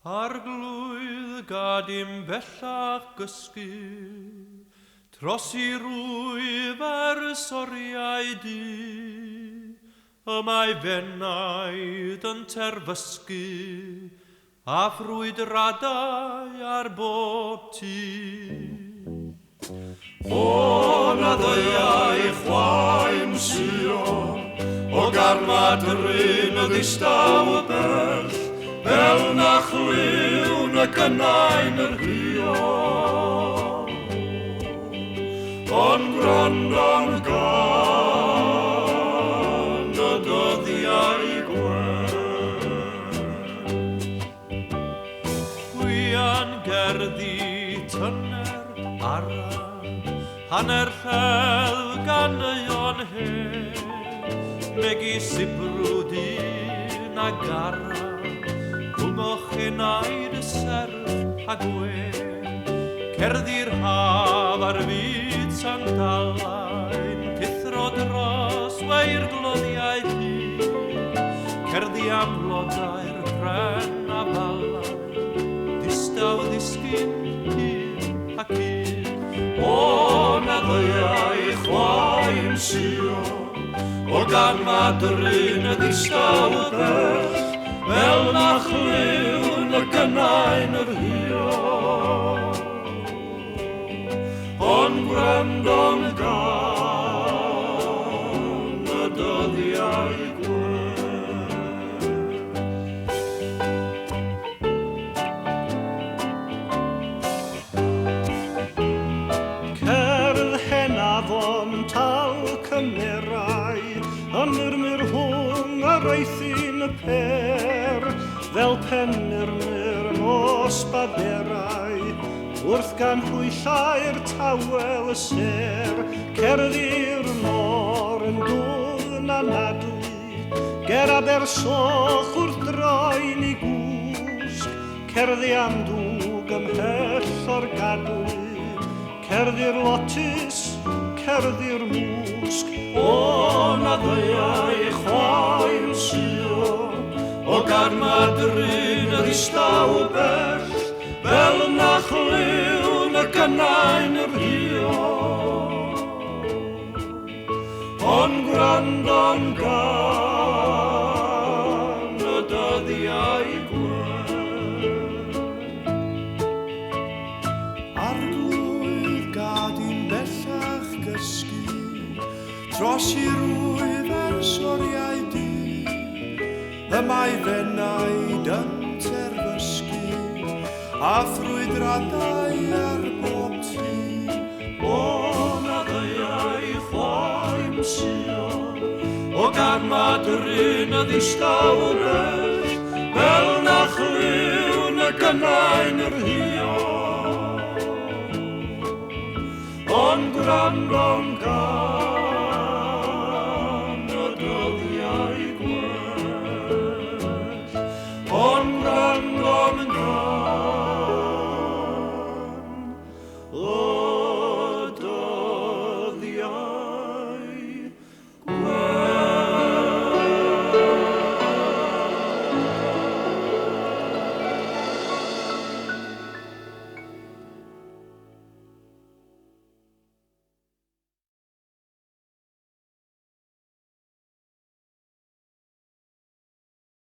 Arglwydd gad i'n bellach gysgu, tros I rwyf ar soriau di, y mae fenaid yn terfysgu, a ffrwydradau ar bob tŷ. O na ddeiau chwaim sio, o garmadryn y ddistaw y bell, fel na chliwn y gynain yr hio. Ond gwrando'n gan y dyddiau gwen. Wian gerddi tyner ara, hanner lledd gan yon hen, megi sibrwdyn a gara, hwngwch yn aid y serf a gwen. Cerddi'r haf ar fyd sandalain, pithro dros weir gloddiau hyn, cerddi am blodau'r pren a falain, distaw ddisgyn hyn ac hyn. O na ddeiau chwaim sio, o gan madryn y distaw y bell, fel na chliwn y gynain yr hio. Ond gwrando'n gan y dyddiau gwen. Cerdd henafon tal cymerau, yn murmur hwng ar eithin y per, fel penmurmur nos baderau, wrth gan hwyllau'r tawel y ser. Cerddi'r môr yn dwfn a nadlu, ger Abersoch wrth droi'n I gwsg. Cerddi am dwg ymhell o'r gadlu, cerddi'r lotus, cerddi'r mwsg. O na ddeiau chwaim sio, o garmadryn y ddistaw bell, fel na chliwn y gynain yr hio. Ond gwrando'n gan y dyddiau gwen. Arglwydd gad i'n bellach gysgu, tros I rwyf ar soriau di, y mae fenaid yn terfysgu, a ffrwydradau ar bob tŷ. O na ddeiau chwaim sio, o gan madryn y ddistaw bell, fel na chliwn y gynain yr hio. Ond gwrando'n gan